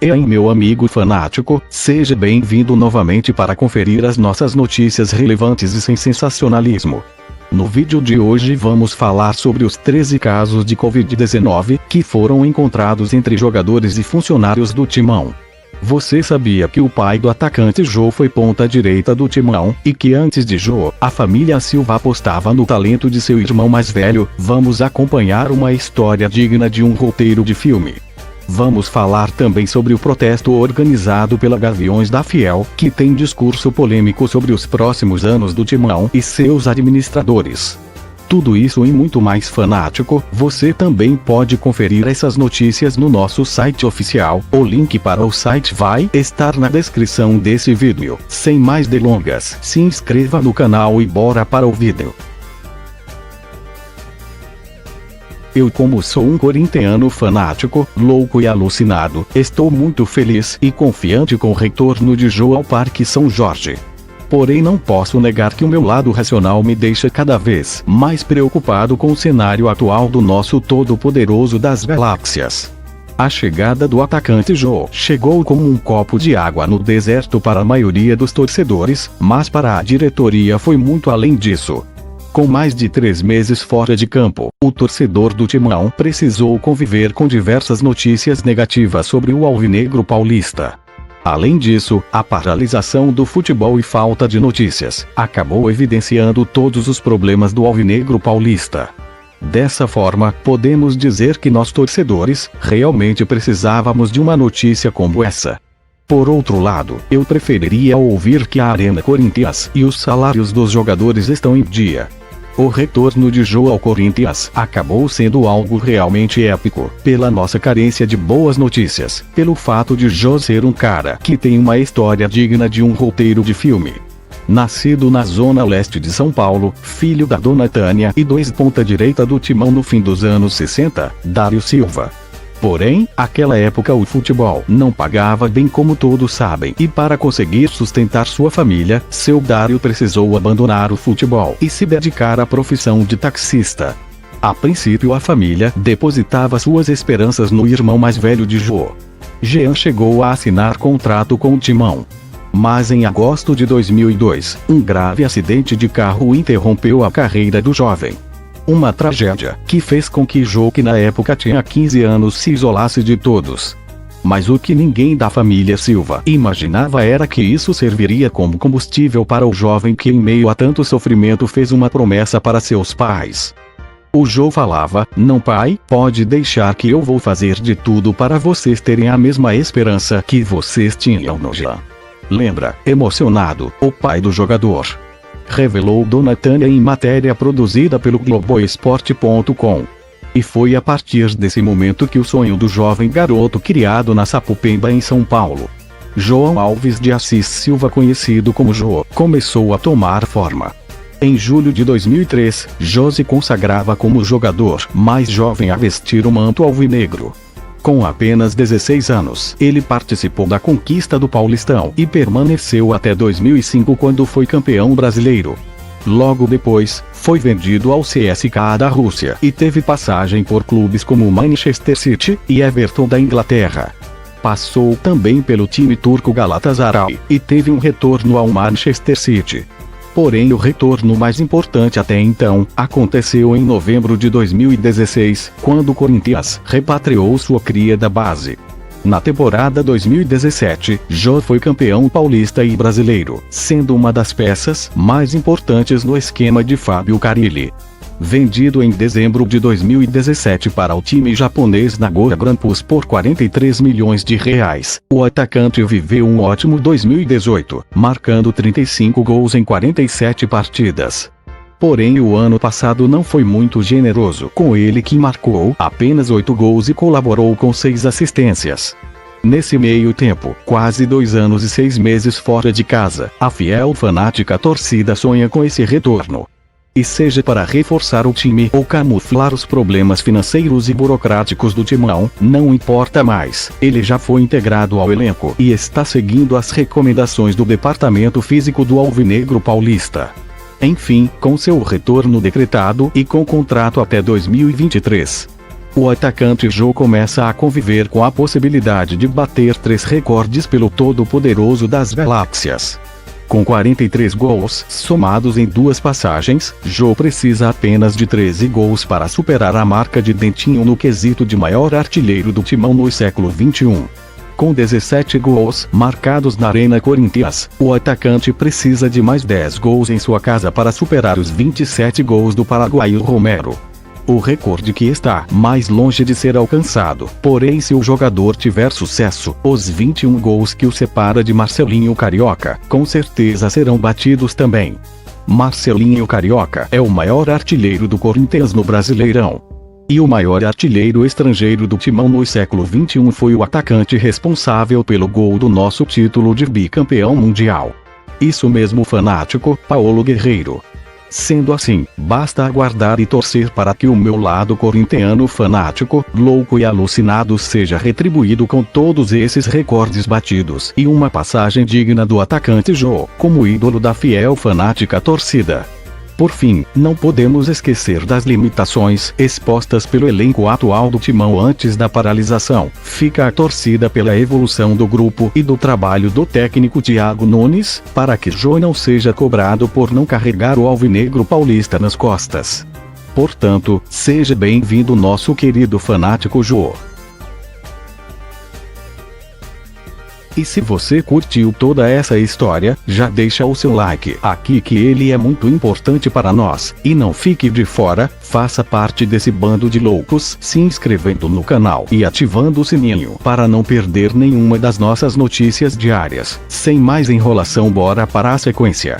E aí, meu amigo fanático, seja bem-vindo novamente para conferir as nossas notícias relevantes e sem sensacionalismo. No vídeo de hoje vamos falar sobre os 13 casos de Covid-19 que foram encontrados entre jogadores e funcionários do Timão. Você sabia que o pai do atacante Jô foi ponta direita do Timão, e que antes de Jô, a família Silva apostava no talento de seu irmão mais velho? Vamos acompanhar uma história digna de um roteiro de filme. Vamos falar também sobre o protesto organizado pela Gaviões da Fiel, que tem discurso polêmico sobre os próximos anos do Timão e seus administradores. Tudo isso e muito mais, fanático. Você também pode conferir essas notícias no nosso site oficial. O link para o site vai estar na descrição desse vídeo. Sem mais delongas, se inscreva no canal e bora para o vídeo. Eu, como sou um corintiano fanático, louco e alucinado, estou muito feliz e confiante com o retorno de Jô ao Parque São Jorge. Porém, não posso negar que o meu lado racional me deixa cada vez mais preocupado com o cenário atual do nosso todo-poderoso das galáxias. A chegada do atacante Jô chegou como um copo de água no deserto para a maioria dos torcedores, mas para a diretoria foi muito além disso. Com mais de 3 meses fora de campo, o torcedor do Timão precisou conviver com diversas notícias negativas sobre o alvinegro paulista. Além disso, a paralisação do futebol e falta de notícias acabou evidenciando todos os problemas do alvinegro paulista. Dessa forma, podemos dizer que nós torcedores realmente precisávamos de uma notícia como essa. Por outro lado, eu preferiria ouvir que a Arena Corinthians e os salários dos jogadores estão em dia. O retorno de Jô ao Corinthians acabou sendo algo realmente épico, pela nossa carência de boas notícias, pelo fato de Jô ser um cara que tem uma história digna de um roteiro de filme. Nascido na zona leste de São Paulo, filho da dona Tânia e do ex-ponta-direita do Timão no fim dos anos 60, Dário Silva. Porém, aquela época o futebol não pagava bem, como todos sabem, e para conseguir sustentar sua família, seu Dário precisou abandonar o futebol e se dedicar à profissão de taxista. A princípio, a família depositava suas esperanças no irmão mais velho de Jô. Jean chegou a assinar contrato com o Timão. Mas em agosto de 2002, um grave acidente de carro interrompeu a carreira do jovem. Uma tragédia que fez com que Jô, que na época tinha 15 anos, se isolasse de todos. Mas o que ninguém da família Silva imaginava era que isso serviria como combustível para o jovem que, em meio a tanto sofrimento, fez uma promessa para seus pais. O Jô falava: "Não, pai, pode deixar que eu vou fazer de tudo para vocês terem a mesma esperança que vocês tinham no Jean." Lembra, emocionado, o pai do jogador. Revelou dona Tânia em matéria produzida pelo Globoesporte.com. E foi a partir desse momento que o sonho do jovem garoto criado na Sapopemba, em São Paulo, João Alves de Assis Silva, conhecido como Jô, começou a tomar forma. Em julho de 2003, Jô se consagrava como o jogador mais jovem a vestir o manto alvinegro. Com apenas 16 anos, ele participou da conquista do Paulistão e permaneceu até 2005, quando foi campeão brasileiro. Logo depois, foi vendido ao CSKA da Rússia e teve passagem por clubes como Manchester City e Everton da Inglaterra. Passou também pelo time turco Galatasaray e teve um retorno ao Manchester City. Porém, o retorno mais importante até então aconteceu em novembro de 2016, quando o Corinthians repatriou sua cria da base. Na temporada 2017, Jô foi campeão paulista e brasileiro, sendo uma das peças mais importantes no esquema de Fábio Carille. Vendido em dezembro de 2017 para o time japonês Nagoya Grampus por R$43 milhões, o atacante viveu um ótimo 2018, marcando 35 gols em 47 partidas. Porém, o ano passado não foi muito generoso com ele, que marcou apenas 8 gols e colaborou com 6 assistências. Nesse meio tempo, quase 2 anos e 6 meses fora de casa, a fiel fanática torcida sonha com esse retorno. E seja para reforçar o time ou camuflar os problemas financeiros e burocráticos do Timão, não importa mais, ele já foi integrado ao elenco e está seguindo as recomendações do departamento físico do alvinegro paulista. Enfim, com seu retorno decretado e com contrato até 2023. O atacante Jô começa a conviver com a possibilidade de bater 3 recordes pelo todo-poderoso das galáxias. Com 43 gols somados em 2 passagens, Jô precisa apenas de 13 gols para superar a marca de Dentinho no quesito de maior artilheiro do Timão no século XXI. Com 17 gols marcados na Arena Corinthians, o atacante precisa de mais 10 gols em sua casa para superar os 27 gols do paraguaio Romero. O recorde que está mais longe de ser alcançado, porém se o jogador tiver sucesso, os 21 gols que o separa de Marcelinho Carioca, com certeza serão batidos também. Marcelinho Carioca é o maior artilheiro do Corinthians no Brasileirão. E o maior artilheiro estrangeiro do Timão no século XXI foi o atacante responsável pelo gol do nosso título de bicampeão mundial. Isso mesmo, fanático, Paulo Guerreiro. Sendo assim, basta aguardar e torcer para que o meu lado corintiano fanático, louco e alucinado seja retribuído com todos esses recordes batidos e uma passagem digna do atacante Jô, como ídolo da fiel fanática torcida. Por fim, não podemos esquecer das limitações expostas pelo elenco atual do Timão antes da paralisação. Fica a torcida pela evolução do grupo e do trabalho do técnico Thiago Nunes, para que Jô não seja cobrado por não carregar o alvinegro paulista nas costas. Portanto, seja bem-vindo nosso querido fanático Jô. E se você curtiu toda essa história, já deixa o seu like aqui que ele é muito importante para nós, e não fique de fora, faça parte desse bando de loucos se inscrevendo no canal e ativando o sininho para não perder nenhuma das nossas notícias diárias. Sem mais enrolação, bora para a sequência.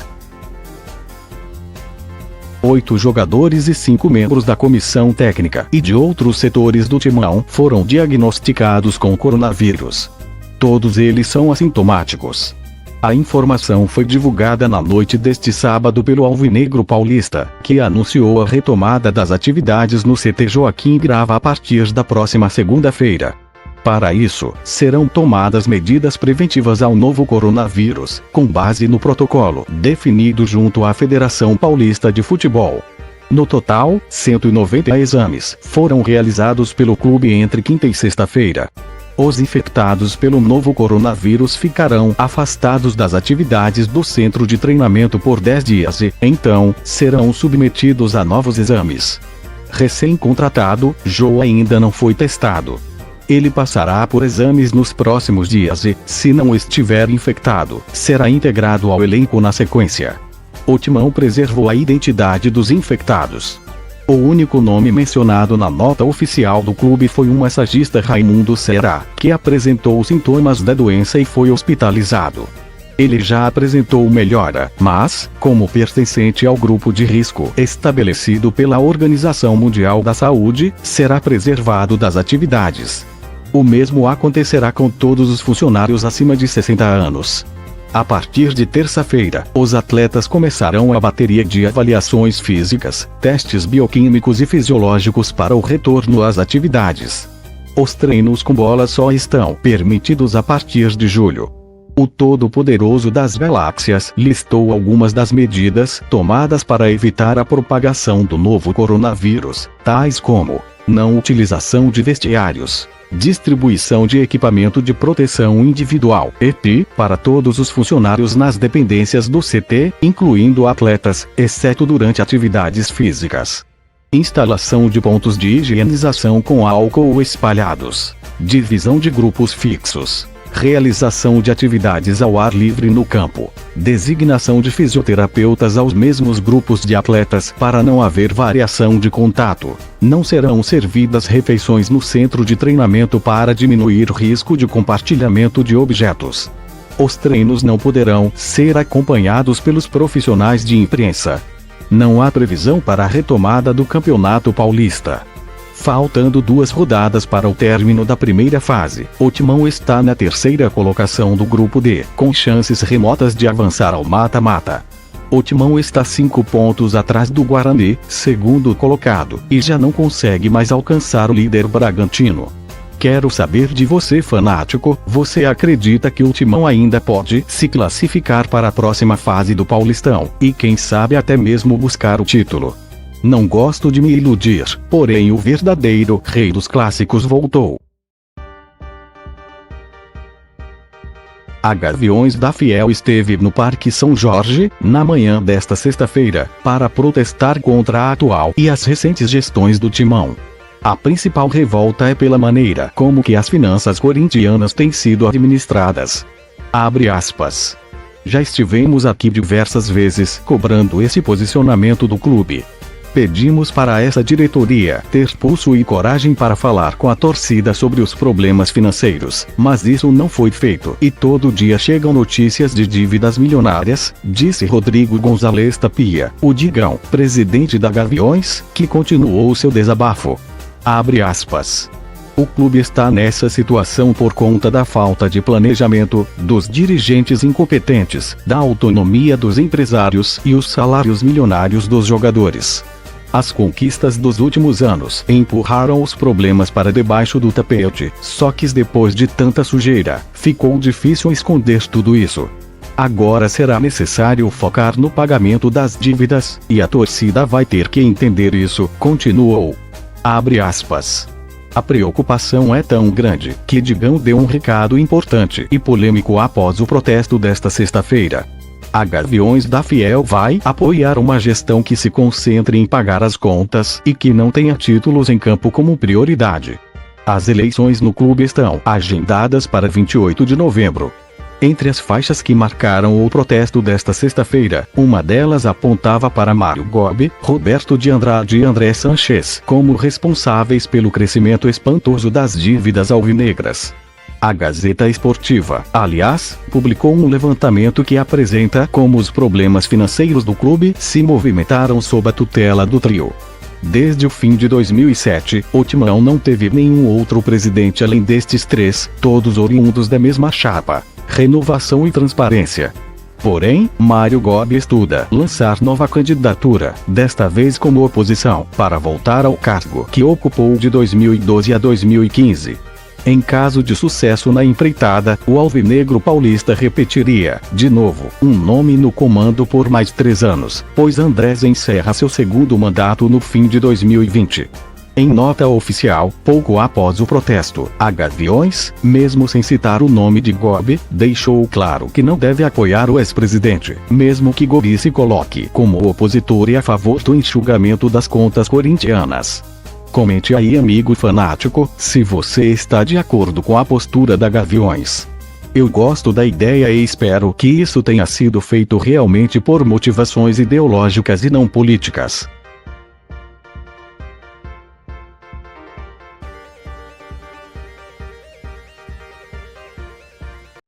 8 jogadores e 5 membros da comissão técnica e de outros setores do Timão foram diagnosticados com coronavírus. Todos eles são assintomáticos. A informação foi divulgada na noite deste sábado pelo Alvinegro Paulista, que anunciou a retomada das atividades no CT Joaquim Grava a partir da próxima segunda-feira. Para isso, serão tomadas medidas preventivas ao novo coronavírus, com base no protocolo definido junto à Federação Paulista de Futebol. No total, 190 exames foram realizados pelo clube entre quinta e sexta-feira. Os infectados pelo novo coronavírus ficarão afastados das atividades do centro de treinamento por 10 dias e, então, serão submetidos a novos exames. Recém-contratado, Jô ainda não foi testado. Ele passará por exames nos próximos dias e, se não estiver infectado, será integrado ao elenco na sequência. O Timão preservou a identidade dos infectados. O único nome mencionado na nota oficial do clube foi um massagista Raimundo Será, que apresentou sintomas da doença e foi hospitalizado. Ele já apresentou melhora, mas, como pertencente ao grupo de risco estabelecido pela Organização Mundial da Saúde, será preservado das atividades. O mesmo acontecerá com todos os funcionários acima de 60 anos. A partir de terça-feira, os atletas começarão a bateria de avaliações físicas, testes bioquímicos e fisiológicos para o retorno às atividades. Os treinos com bola só estão permitidos a partir de julho. O Todo-Poderoso das Galáxias listou algumas das medidas tomadas para evitar a propagação do novo coronavírus, tais como não utilização de vestiários, distribuição de equipamento de proteção individual (EPI) para todos os funcionários nas dependências do CT, incluindo atletas, exceto durante atividades físicas. Instalação de pontos de higienização com álcool espalhados. Divisão de grupos fixos. Realização de atividades ao ar livre no campo. Designação de fisioterapeutas aos mesmos grupos de atletas para não haver variação de contato. Não serão servidas refeições no centro de treinamento para diminuir o risco de compartilhamento de objetos. Os treinos não poderão ser acompanhados pelos profissionais de imprensa. Não há previsão para a retomada do Campeonato Paulista. Faltando 2 rodadas para o término da primeira fase, o Timão está na 3ª colocação do grupo D, com chances remotas de avançar ao mata-mata. O Timão está 5 pontos atrás do Guarani, 2º colocado, e já não consegue mais alcançar o líder Bragantino. Quero saber de você, fanático, você acredita que o Timão ainda pode se classificar para a próxima fase do Paulistão, e quem sabe até mesmo buscar o título? Não gosto de me iludir, porém o verdadeiro rei dos clássicos voltou. A Gaviões da Fiel esteve no Parque São Jorge, na manhã desta sexta-feira, para protestar contra a atual e as recentes gestões do Timão. A principal revolta é pela maneira como que as finanças corintianas têm sido administradas. Abre aspas. Já estivemos aqui diversas vezes cobrando esse posicionamento do clube. Pedimos para essa diretoria ter pulso e coragem para falar com a torcida sobre os problemas financeiros, mas isso não foi feito e todo dia chegam notícias de dívidas milionárias, disse Rodrigo Gonzalez Tapia, o Digão, presidente da Gaviões, que continuou seu desabafo. Abre aspas. O clube está nessa situação por conta da falta de planejamento, dos dirigentes incompetentes, da autonomia dos empresários e os salários milionários dos jogadores. As conquistas dos últimos anos empurraram os problemas para debaixo do tapete, só que depois de tanta sujeira, ficou difícil esconder tudo isso. Agora será necessário focar no pagamento das dívidas, e a torcida vai ter que entender isso, continuou. Abre aspas. A preocupação é tão grande, que Digão deu um recado importante e polêmico após o protesto desta sexta-feira. A Gaviões da Fiel vai apoiar uma gestão que se concentre em pagar as contas e que não tenha títulos em campo como prioridade. As eleições no clube estão agendadas para 28 de novembro. Entre as faixas que marcaram o protesto desta sexta-feira, uma delas apontava para Mário Gobi, Roberto de Andrade e André Sanches como responsáveis pelo crescimento espantoso das dívidas alvinegras. A Gazeta Esportiva, aliás, publicou um levantamento que apresenta como os problemas financeiros do clube se movimentaram sob a tutela do trio. Desde o fim de 2007, o Timão não teve nenhum outro presidente além destes três, todos oriundos da mesma chapa: Renovação e Transparência. Porém, Mário Gobi estuda lançar nova candidatura, desta vez como oposição, para voltar ao cargo que ocupou de 2012 a 2015. Em caso de sucesso na empreitada, o alvinegro paulista repetiria, de novo, um nome no comando por mais 3 anos, pois Andrés encerra seu segundo mandato no fim de 2020. Em nota oficial, pouco após o protesto, a Gaviões, mesmo sem citar o nome de Gobi, deixou claro que não deve apoiar o ex-presidente, mesmo que Gobi se coloque como opositor e a favor do enxugamento das contas corintianas. Comente aí, amigo fanático, se você está de acordo com a postura da Gaviões. Eu gosto da ideia e espero que isso tenha sido feito realmente por motivações ideológicas e não políticas.